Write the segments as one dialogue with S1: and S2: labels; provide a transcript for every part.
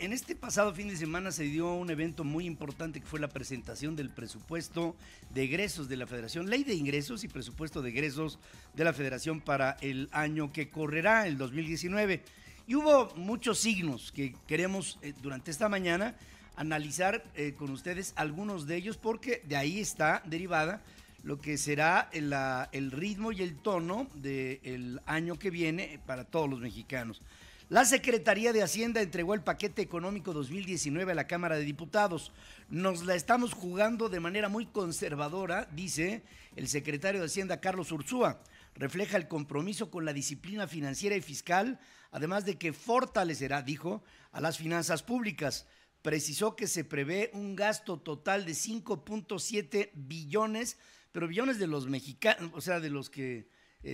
S1: en este pasado fin de semana se dio un evento muy importante que fue la presentación del presupuesto de egresos de la Federación, Ley de Ingresos y Presupuesto de Egresos de la Federación para el año que correrá, el 2019. Y hubo muchos signos que queremos durante esta mañana analizar con ustedes algunos de ellos, porque de ahí está derivada lo que será el ritmo y el tono del año que viene para todos los mexicanos. La Secretaría de Hacienda entregó el paquete económico 2019 a la Cámara de Diputados. Nos la estamos jugando de manera muy conservadora, dice el secretario de Hacienda, Carlos Ursúa. Refleja el compromiso con la disciplina financiera y fiscal, además de que fortalecerá, dijo, a las finanzas públicas. Precisó que se prevé un gasto total de 5.7 billones, pero billones de los mexicanos, o sea, de los que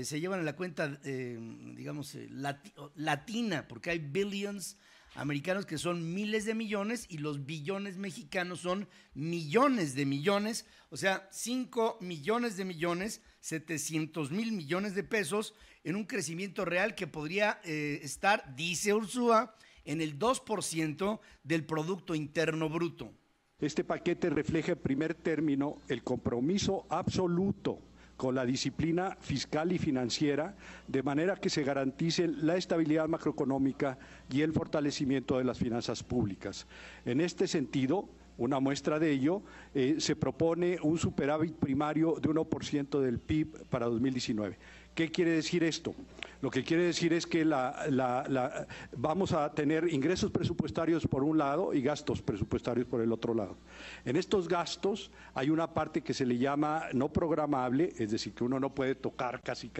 S1: se llevan en la cuenta, digamos, latina, porque hay billions americanos que son miles de millones y los billones mexicanos son millones de millones, o sea, 5 millones de millones, 700,000 millones de pesos en un crecimiento real que podría estar, dice Ursúa, en el 2% del Producto Interno Bruto.
S2: Este paquete refleja en primer término el compromiso absoluto con la disciplina fiscal y financiera, de manera que se garantice la estabilidad macroeconómica y el fortalecimiento de las finanzas públicas. En este sentido, una muestra de ello, se propone un superávit primario de 1% del PIB para 2019. ¿Qué quiere decir esto? Lo que quiere decir es que vamos a tener ingresos presupuestarios por un lado y gastos presupuestarios por el otro lado. En estos gastos hay una parte que se le llama no programable, es decir, que uno no puede tocar casi,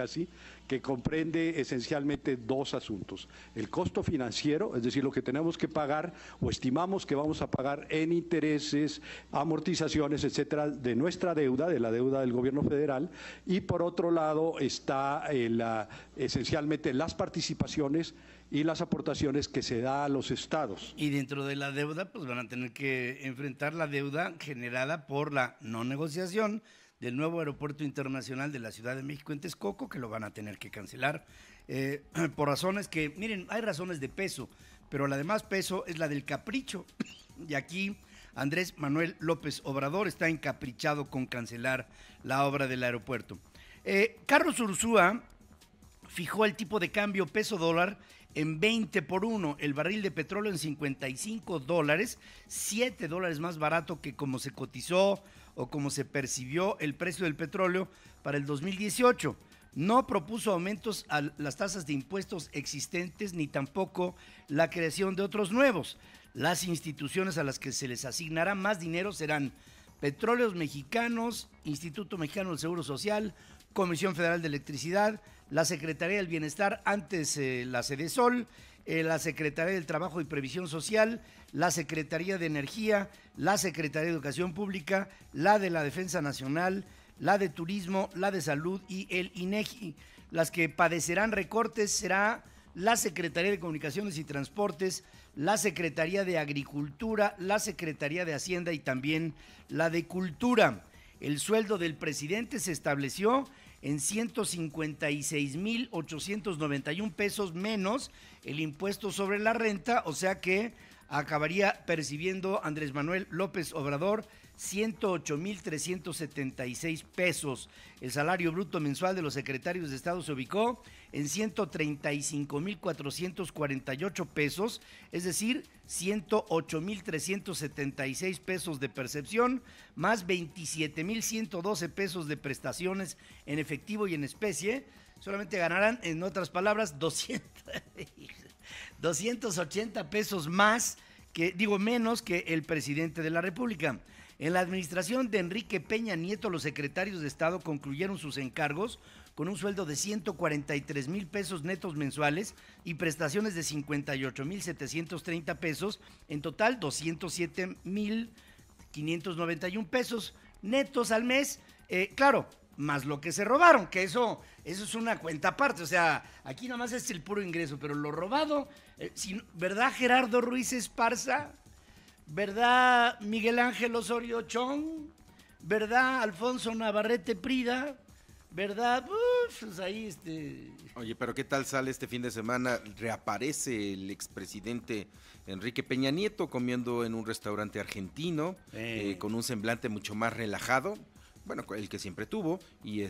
S2: que comprende esencialmente dos asuntos. El costo financiero, es decir, lo que tenemos que pagar o estimamos que vamos a pagar en intereses, amortizaciones, etcétera, de nuestra deuda, de la deuda del gobierno federal, y por otro lado está esencialmente las participaciones y las aportaciones que se da a los estados.
S1: Y dentro de la deuda, pues van a tener que enfrentar la deuda generada por la no negociación del nuevo aeropuerto internacional de la Ciudad de México en Texcoco, que lo van a tener que cancelar por razones que, miren, hay razones de peso, pero la de más peso es la del capricho. Y aquí Andrés Manuel López Obrador está encaprichado con cancelar la obra del aeropuerto. Carlos Ursúa fijó el tipo de cambio peso dólar en 20 por 1, el barril de petróleo en $55, $7 más barato que como se cotizó o como se percibió el precio del petróleo para el 2018. No propuso aumentos a las tasas de impuestos existentes ni tampoco la creación de otros nuevos. Las instituciones a las que se les asignará más dinero serán Petróleos Mexicanos, Instituto Mexicano del Seguro Social, Comisión Federal de Electricidad, la Secretaría del Bienestar, antes la Sedesol, la Secretaría del Trabajo y Previsión Social, la Secretaría de Energía, la Secretaría de Educación Pública, la de la Defensa Nacional, la de Turismo, la de Salud y el INEGI. Las que padecerán recortes será la Secretaría de Comunicaciones y Transportes, la Secretaría de Agricultura, la Secretaría de Hacienda y también la de Cultura. El sueldo del presidente se estableció en 156,891 pesos menos el impuesto sobre la renta, o sea que acabaría percibiendo Andrés Manuel López Obrador 108,376 pesos. El salario bruto mensual de los secretarios de Estado se ubicó en 135,448 pesos, es decir, 108,376 pesos de percepción, más 27,112 pesos de prestaciones en efectivo y en especie. Solamente ganarán, en otras palabras, 280 pesos más, menos que el presidente de la República. En la administración de Enrique Peña Nieto, los secretarios de Estado concluyeron sus encargos con un sueldo de 143,000 pesos netos mensuales y prestaciones de 58,730 pesos, en total 207,591 pesos netos al mes, claro, más lo que se robaron, que eso es una cuenta aparte, o sea, aquí nada más es el puro ingreso, pero lo robado, ¿verdad, Gerardo Ruiz Esparza? ¿Verdad, Miguel Ángel Osorio Chong? ¿Verdad, Alfonso Navarrete Prida? ¿Verdad? Pues ahí
S3: Oye, pero ¿qué tal sale este fin de semana? Reaparece el expresidente Enrique Peña Nieto comiendo en un restaurante argentino, con un semblante mucho más relajado. Bueno, el que siempre tuvo, y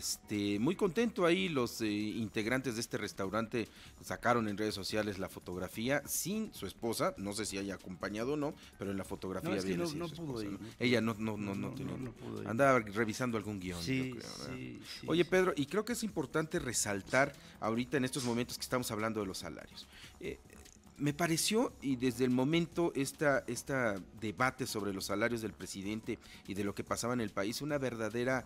S3: muy contento ahí los integrantes de este restaurante sacaron en redes sociales la fotografía sin su esposa, no sé si haya acompañado o no, pero en la fotografía viene sin su esposa, ¿no? Ella no tiene, andaba revisando algún guión,
S1: sí,
S3: yo creo,
S1: sí.
S3: Oye, Pedro, y creo que es importante resaltar ahorita en estos momentos que estamos hablando de los salarios. Me pareció, y desde el momento esta debate sobre los salarios del presidente y de lo que pasaba en el país, una verdadera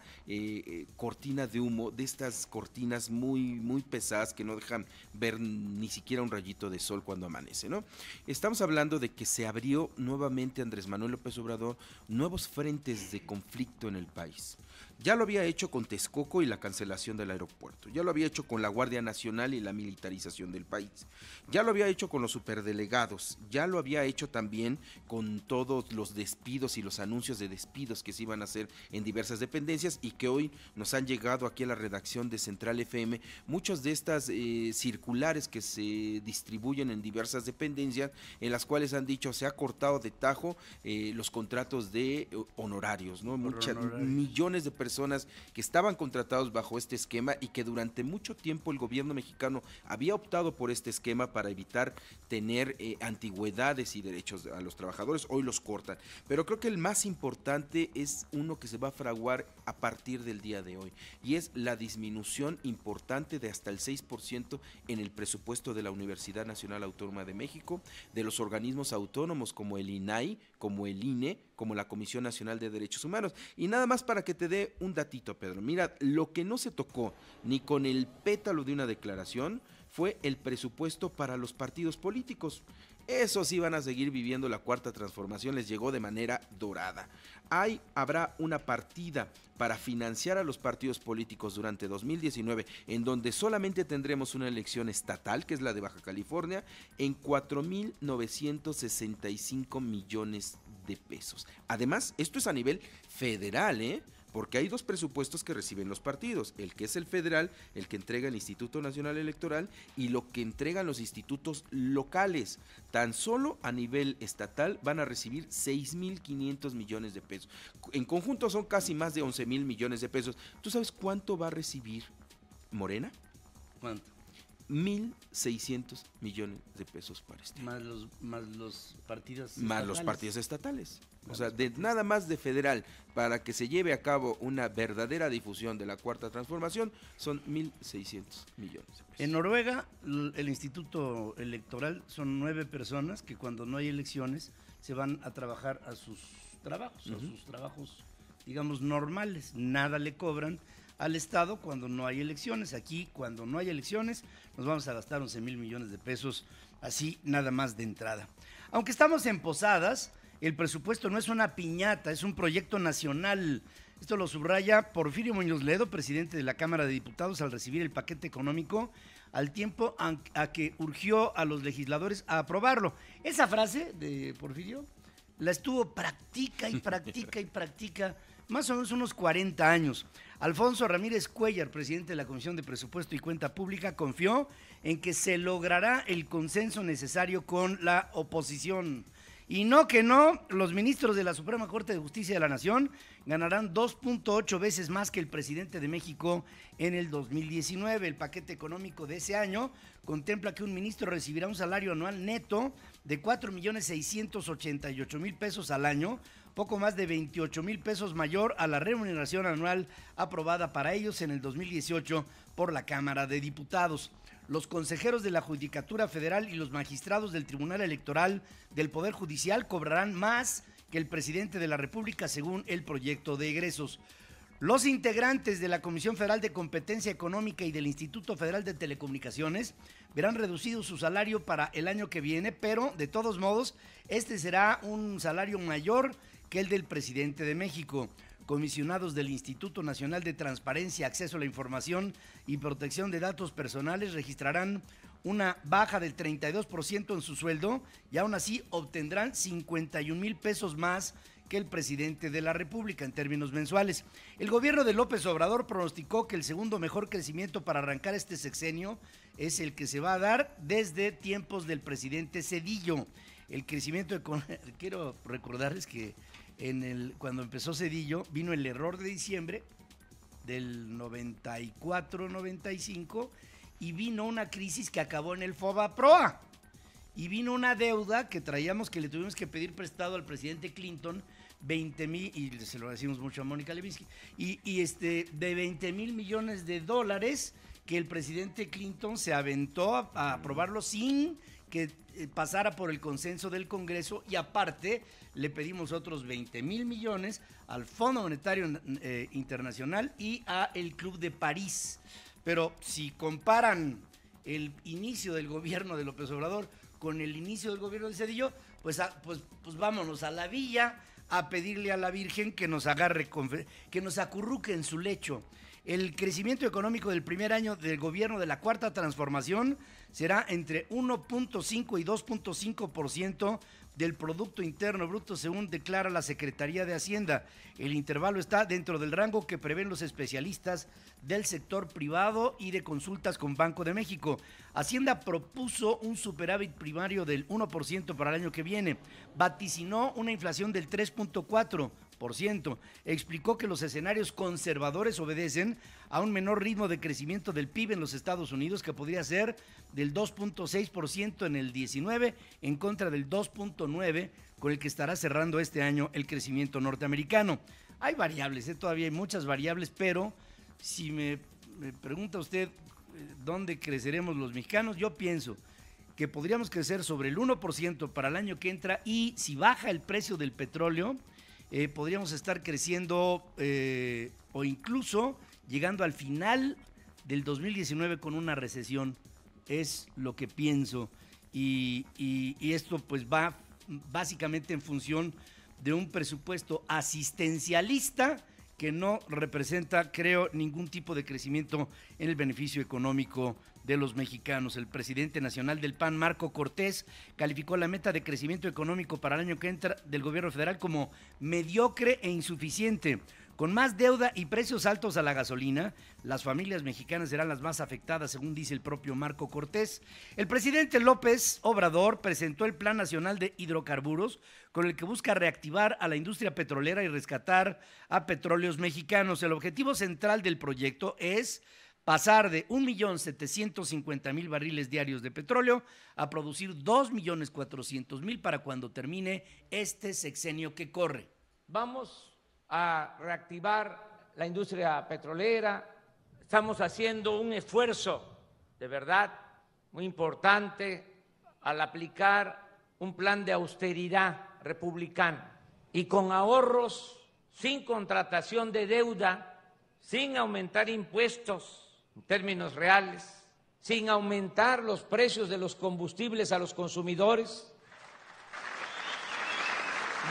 S3: cortina de humo, de estas cortinas muy, muy pesadas que no dejan ver ni siquiera un rayito de sol cuando amanece, ¿no? Estamos hablando de que se abrió nuevamente Andrés Manuel López Obrador nuevos frentes de conflicto en el país. Ya lo había hecho con Texcoco y la cancelación del aeropuerto, ya lo había hecho con la Guardia Nacional y la militarización del país, ya lo había hecho con los superdelegados, ya lo había hecho también con todos los despidos y los anuncios de despidos que se iban a hacer en diversas dependencias y que hoy nos han llegado aquí a la redacción de Central FM, muchas de estas circulares que se distribuyen en diversas dependencias, en las cuales han dicho se ha cortado de tajo los contratos de honorarios, ¿no? Millones de personas que estaban contratados bajo este esquema y que durante mucho tiempo el gobierno mexicano había optado por este esquema para evitar tener antigüedades y derechos a los trabajadores, hoy los cortan. Pero creo que el más importante es uno que se va a fraguar a partir del día de hoy y es la disminución importante de hasta el 6% en el presupuesto de la Universidad Nacional Autónoma de México, de los organismos autónomos como el INAI, como el INE, como la Comisión Nacional de Derechos Humanos. Y nada más para que te dé un datito, Pedro. Mira, lo que no se tocó ni con el pétalo de una declaración fue el presupuesto para los partidos políticos. Esos sí van a seguir viviendo la cuarta transformación, les llegó de manera dorada. Habrá una partida para financiar a los partidos políticos durante 2019, en donde solamente tendremos una elección estatal, que es la de Baja California, en 4,965 millones de pesos. Además, esto es a nivel federal, porque hay dos presupuestos que reciben los partidos, el que es el federal, el que entrega el Instituto Nacional Electoral y lo que entregan los institutos locales. Tan solo a nivel estatal van a recibir 6,500 millones de pesos. En conjunto son casi más de 11,000 millones de pesos. ¿Tú sabes cuánto va a recibir Morena?
S1: ¿Cuánto?
S3: 1,600 millones de pesos para este
S1: más los partidos estatales.
S3: Más los partidos estatales. O sea, nada más de federal, para que se lleve a cabo una verdadera difusión de la cuarta transformación, son 1,600 millones de pesos.
S1: En Noruega, el Instituto Electoral son 9 personas que cuando no hay elecciones se van a trabajar a sus trabajos, digamos, normales. Nada le cobran al Estado cuando no hay elecciones. Aquí, cuando no hay elecciones, nos vamos a gastar 11,000 millones de pesos, así nada más de entrada. Aunque estamos en Posadas, el presupuesto no es una piñata, es un proyecto nacional. Esto lo subraya Porfirio Muñoz Ledo, presidente de la Cámara de Diputados, al recibir el paquete económico, al tiempo a que urgió a los legisladores a aprobarlo. Esa frase de Porfirio la estuvo practica más o menos unos 40 años. Alfonso Ramírez Cuéllar, presidente de la Comisión de Presupuesto y Cuenta Pública, confió en que se logrará el consenso necesario con la oposición. Y no, los ministros de la Suprema Corte de Justicia de la Nación ganarán 2.8 veces más que el presidente de México en el 2019. El paquete económico de ese año contempla que un ministro recibirá un salario anual neto de 4,688,000 pesos al año, poco más de 28,000 pesos mayor a la remuneración anual aprobada para ellos en el 2018 por la Cámara de Diputados. Los consejeros de la Judicatura Federal y los magistrados del Tribunal Electoral del Poder Judicial cobrarán más que el presidente de la República según el proyecto de egresos. Los integrantes de la Comisión Federal de Competencia Económica y del Instituto Federal de Telecomunicaciones verán reducido su salario para el año que viene, pero de todos modos, este será un salario mayor que el del presidente de México. Comisionados del Instituto Nacional de Transparencia, Acceso a la Información y Protección de Datos Personales registrarán una baja del 32% en su sueldo y aún así obtendrán 51,000 pesos más que el presidente de la República en términos mensuales. El gobierno de López Obrador pronosticó que el segundo mejor crecimiento para arrancar este sexenio es el que se va a dar desde tiempos del presidente Zedillo. El crecimiento quiero recordarles que cuando empezó Zedillo vino el error de diciembre del 94-95 y vino una crisis que acabó en el FOBAPROA. Y vino una deuda que traíamos, que le tuvimos que pedir prestado al presidente Clinton, 20,000, y se lo decimos mucho a Mónica Lewinsky, de 20,000 millones de dólares que el presidente Clinton se aventó a aprobarlo sin que pasara por el consenso del Congreso, y aparte le pedimos otros 20,000 millones al Fondo Monetario Internacional y a el Club de París. Pero si comparan el inicio del gobierno de López Obrador con el inicio del gobierno de Zedillo, pues vámonos a la villa a pedirle a la Virgen que nos agarre, que nos acurruque en su lecho. El crecimiento económico del primer año del gobierno de la Cuarta Transformación será entre 1.5 y 2.5% del Producto Interno Bruto, según declara la Secretaría de Hacienda. El intervalo está dentro del rango que prevén los especialistas del sector privado y de consultas con Banco de México. Hacienda propuso un superávit primario del 1% para el año que viene. Vaticinó una inflación del 3.4%. Explicó que los escenarios conservadores obedecen a un menor ritmo de crecimiento del PIB en los Estados Unidos, que podría ser del 2.6% en el 19, en contra del 2.9% con el que estará cerrando este año el crecimiento norteamericano. Hay variables, todavía hay muchas variables, pero si me pregunta usted dónde creceremos los mexicanos, yo pienso que podríamos crecer sobre el 1% para el año que entra, y si baja el precio del petróleo, podríamos estar creciendo o incluso llegando al final del 2019 con una recesión. Es lo que pienso, y esto pues va básicamente en función de un presupuesto asistencialista que no representa, creo, ningún tipo de crecimiento en el beneficio económico de los mexicanos. El presidente nacional del PAN, Marco Cortés, calificó la meta de crecimiento económico para el año que entra del gobierno federal como mediocre e insuficiente. Con más deuda y precios altos a la gasolina, las familias mexicanas serán las más afectadas, según dice el propio Marco Cortés. El presidente López Obrador presentó el Plan Nacional de Hidrocarburos, con el que busca reactivar a la industria petrolera y rescatar a petróleos mexicanos. El objetivo central del proyecto es pasar de 1.750.000 barriles diarios de petróleo a producir 2.400.000 para cuando termine este sexenio que corre.
S4: Vamos a reactivar la industria petrolera. Estamos haciendo un esfuerzo de verdad muy importante al aplicar un plan de austeridad republicano y con ahorros, sin contratación de deuda, sin aumentar impuestos en términos reales, sin aumentar los precios de los combustibles a los consumidores.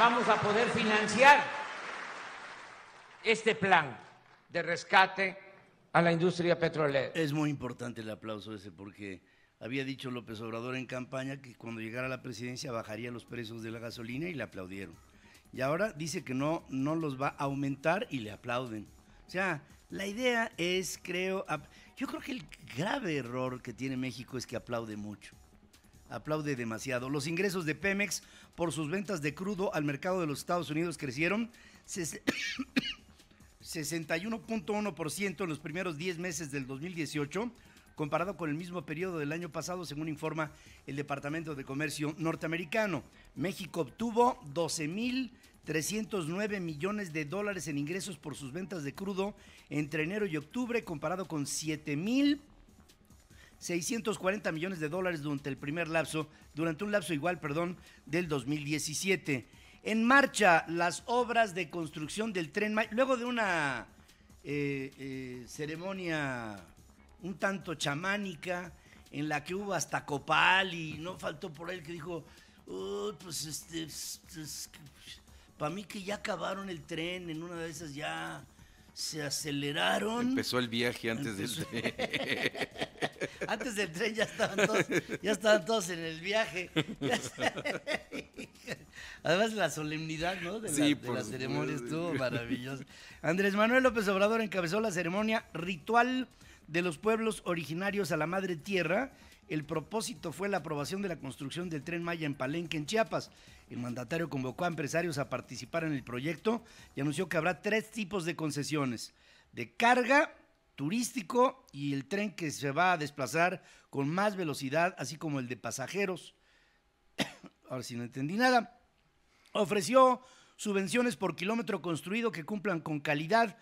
S4: Vamos a poder financiar este plan de rescate a la industria petrolera.
S1: Es muy importante el aplauso ese, porque había dicho López Obrador en campaña que cuando llegara a la presidencia bajaría los precios de la gasolina, y le aplaudieron. Y ahora dice que no los va a aumentar y le aplauden. O sea, la idea es, yo creo que el grave error que tiene México es que aplaude mucho. Aplaude demasiado. Los ingresos de Pemex por sus ventas de crudo al mercado de los Estados Unidos crecieron 61.1% en los primeros 10 meses del 2018, comparado con el mismo periodo del año pasado, según informa el Departamento de Comercio norteamericano. México obtuvo 12.309 millones de dólares en ingresos por sus ventas de crudo entre enero y octubre, comparado con 7.640 millones de dólares durante un lapso igual, del 2017. En marcha las obras de construcción del Tren Maya, luego de una ceremonia un tanto chamánica, en la que hubo hasta copal, y no faltó por ahí el que dijo, para mí que ya acabaron el tren, en una de esas ya se aceleraron.
S3: Empezó el viaje antes del tren.
S1: Antes del tren ya estaban todos en el viaje. Además la solemnidad, ¿no? De la ceremonia estuvo maravillosa. Andrés Manuel López Obrador encabezó la ceremonia ritual de los pueblos originarios a la Madre Tierra. El propósito fue la aprobación de la construcción del Tren Maya en Palenque, en Chiapas. El mandatario convocó a empresarios a participar en el proyecto y anunció que habrá 3 tipos de concesiones: de carga, turístico y el tren que se va a desplazar con más velocidad, así como el de pasajeros. Ahora sí no entendí nada. Ofreció subvenciones por kilómetro construido que cumplan con calidad.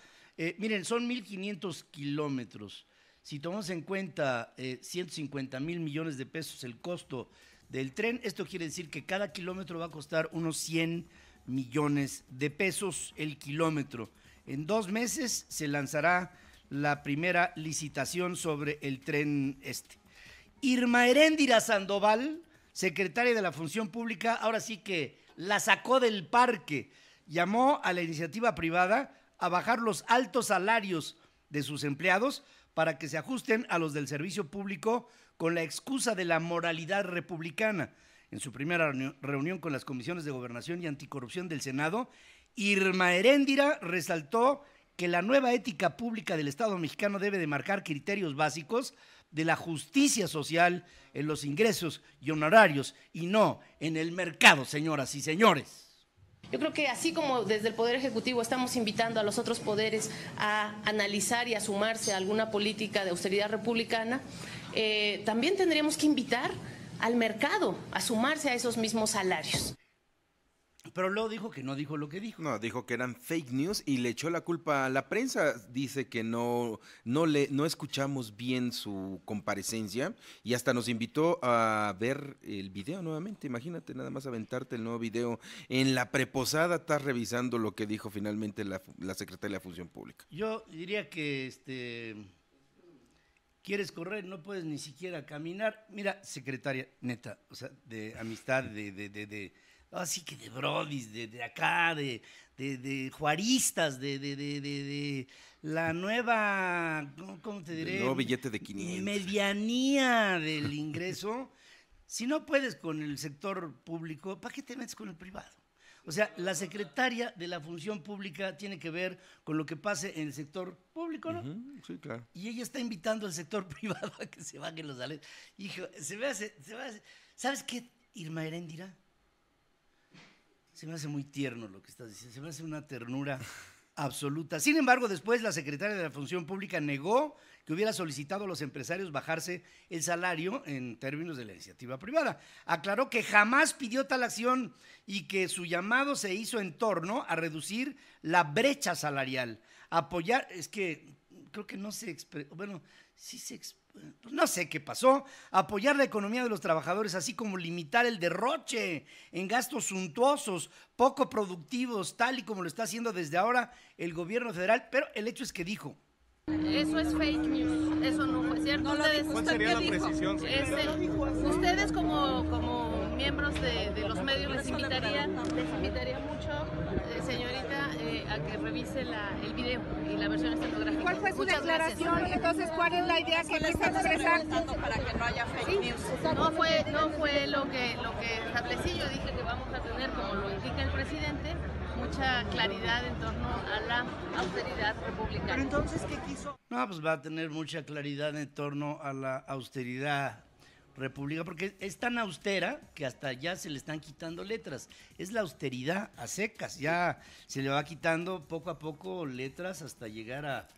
S1: Miren, son 1,500 kilómetros. Si tomamos en cuenta 150,000 millones de pesos el costo del tren, esto quiere decir que cada kilómetro va a costar unos 100 millones de pesos el kilómetro. En 2 meses se lanzará la primera licitación sobre el tren este. Irma Heréndira Sandoval, secretaria de la Función Pública, ahora sí que la sacó del parque. Llamó a la iniciativa privada a bajar los altos salarios de sus empleados para que se ajusten a los del servicio público con la excusa de la moralidad republicana. En su primera reunión con las comisiones de Gobernación y Anticorrupción del Senado, Irma Heréndira resaltó que la nueva ética pública del Estado mexicano debe de marcar criterios básicos de la justicia social en los ingresos y honorarios y no en el mercado, señoras y señores.
S5: Yo creo que así como desde el Poder Ejecutivo estamos invitando a los otros poderes a analizar y a sumarse a alguna política de austeridad republicana, también tendríamos que invitar al mercado a sumarse a esos mismos salarios.
S1: Pero luego dijo que no dijo lo que dijo.
S3: No, dijo que eran fake news y le echó la culpa a la prensa. Dice que no escuchamos bien su comparecencia y hasta nos invitó a ver el video nuevamente. Imagínate nada más aventarte el nuevo video. En la preposada estás revisando lo que dijo finalmente la secretaria de la Función Pública.
S1: Yo diría que quieres correr, no puedes ni siquiera caminar. Mira, secretaria, neta, o sea, de amistad, así que de brodis, de acá, de juaristas, de la nueva, ¿cómo te diré?
S3: El nuevo billete de 500.
S1: Medianía del ingreso. Si no puedes con el sector público, ¿para qué te metes con el privado? O sea, la secretaria de la Función Pública tiene que ver con lo que pase en el sector público, ¿no?
S3: Sí, claro.
S1: Y ella está invitando al sector privado a que se bajen los salarios. Hijo, se me hace, ¿sabes qué, Irma Heréndira? Se me hace muy tierno lo que estás diciendo, se me hace una ternura absoluta. Sin embargo, después la secretaria de la Función Pública negó que hubiera solicitado a los empresarios bajarse el salario en términos de la iniciativa privada. Aclaró que jamás pidió tal acción y que su llamado se hizo en torno a reducir la brecha salarial, apoyar, es que creo que no se expresó, bueno, sí se expresó. Pues no sé qué pasó, apoyar la economía de los trabajadores, así como limitar el derroche en gastos suntuosos, poco productivos, tal y como lo está haciendo desde ahora el gobierno federal, pero el hecho es que dijo.
S6: Eso es fake news, eso no fue cierto.
S7: ¿Cuál sería la precisión, señora?
S6: Ustedes como miembros de los medios les invitaría mucho, señorita, a que revise el video y la versión estenográfica.
S8: ¿Cuál fue su declaración? Entonces, ¿cuál es la idea que quiso expresar?
S6: Para que no haya fake news. No fue lo que establecí. Yo dije que vamos a tener, como lo indica el presidente, mucha claridad en torno a la austeridad republicana.
S8: Pero entonces, ¿qué quiso?
S1: No, pues va a tener mucha claridad en torno a la austeridad republicana, porque es tan austera que hasta ya se le están quitando letras. Es la austeridad a secas, ya se le va quitando poco a poco letras hasta llegar a...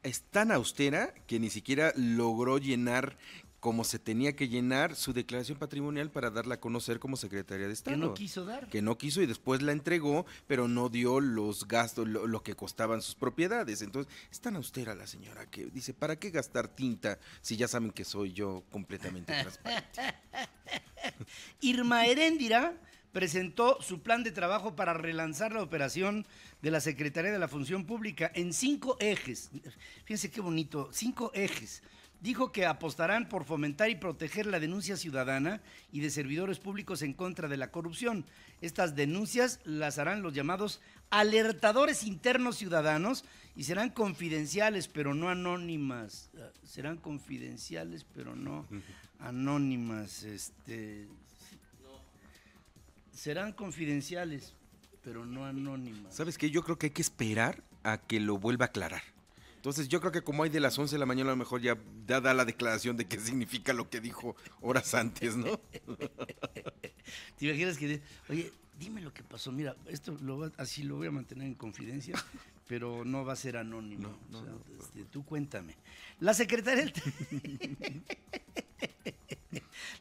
S3: Es tan austera que ni siquiera logró llenar como se tenía que llenar su declaración patrimonial para darla a conocer como secretaria de Estado.
S1: Que no quiso dar.
S3: Que no quiso y después la entregó, pero no dio los gastos, lo que costaban sus propiedades. Entonces, es tan austera la señora que dice, ¿para qué gastar tinta si ya saben que soy yo completamente transparente?
S1: Irma Heréndira presentó su plan de trabajo para relanzar la operación de la Secretaría de la Función Pública en 5 ejes. Fíjense qué bonito, 5 ejes. dijo que apostarán por fomentar y proteger la denuncia ciudadana y de servidores públicos en contra de la corrupción. Estas denuncias las harán los llamados alertadores internos ciudadanos y serán confidenciales, pero no anónimas. Serán confidenciales, pero no anónimas. Serán confidenciales, pero no anónimas.
S3: ¿Sabes qué? Yo creo que hay que esperar a que lo vuelva a aclarar. Entonces yo creo que como hay de las 11 de la mañana, a lo mejor ya da la declaración de qué significa lo que dijo horas antes, ¿no?
S1: ¿Te imaginas que, oye, dime lo que pasó? Mira, esto así lo voy a mantener en confidencia, pero no va a ser anónimo. Tú cuéntame. La Secretaría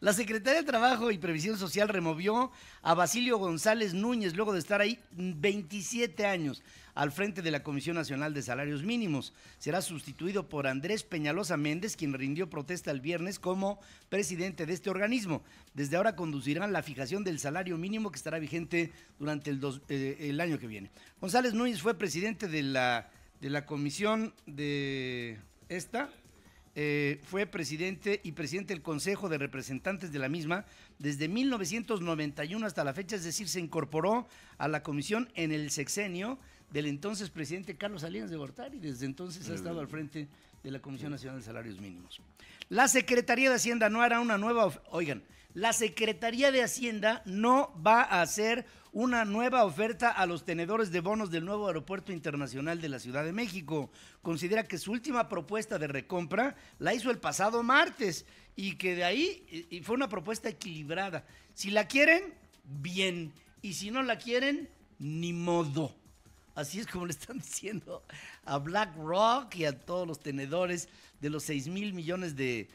S1: del Trabajo y Previsión Social removió a Basilio González Núñez luego de estar ahí 27 años al frente de la Comisión Nacional de Salarios Mínimos. Será sustituido por Andrés Peñalosa Méndez, quien rindió protesta el viernes como presidente de este organismo. Desde ahora conducirán la fijación del salario mínimo que estará vigente durante el año que viene. González Núñez fue presidente de la comisión de esta. Fue presidente y presidente del Consejo de Representantes de la misma desde 1991 hasta la fecha, es decir, se incorporó a la comisión en el sexenio del entonces presidente Carlos Salinas de Gortari, desde entonces ha estado al frente de la Comisión Nacional de Salarios Mínimos. La Secretaría de Hacienda no hará una nueva, la Secretaría de Hacienda no va a hacer una nueva oferta a los tenedores de bonos del nuevo Aeropuerto Internacional de la Ciudad de México. Considera que su última propuesta de recompra la hizo el pasado martes y que de ahí y fue una propuesta equilibrada. Si la quieren, bien, y si no la quieren, ni modo. Así es como le están diciendo a BlackRock y a todos los tenedores de los 6,000 millones de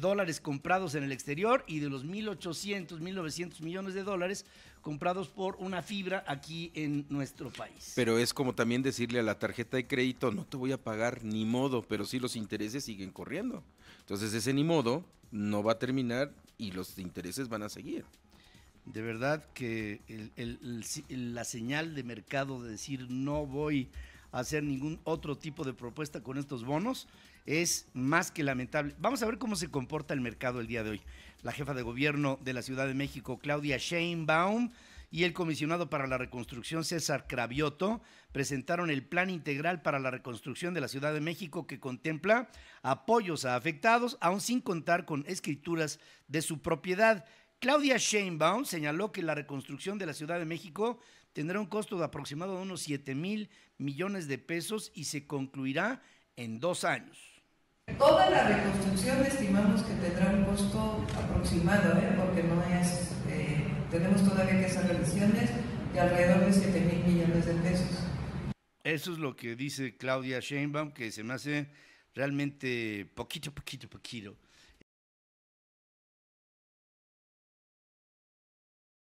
S1: dólares comprados en el exterior y de los 1,800, 1,900 millones de dólares comprados por una fibra aquí en nuestro país.
S3: Pero es como también decirle a la tarjeta de crédito, no te voy a pagar ni modo, pero sí los intereses siguen corriendo. Entonces ese ni modo no va a terminar y los intereses van a seguir.
S1: De verdad que la señal de mercado de decir no voy a hacer ningún otro tipo de propuesta con estos bonos es más que lamentable. Vamos a ver cómo se comporta el mercado el día de hoy. La jefa de gobierno de la Ciudad de México, Claudia Sheinbaum, y el comisionado para la reconstrucción, César Cravioto, presentaron el Plan Integral para la Reconstrucción de la Ciudad de México que contempla apoyos a afectados, aún sin contar con escrituras de su propiedad. Claudia Sheinbaum señaló que la reconstrucción de la Ciudad de México tendrá un costo de aproximado de unos 7,000 millones de pesos y se concluirá en 2 años.
S9: Toda la reconstrucción estimamos que tendrá un costo aproximado, porque no es, tenemos todavía que hacer revisiones de alrededor de 7,000 millones de pesos.
S1: Eso es lo que dice Claudia Sheinbaum, que se me hace realmente poquito.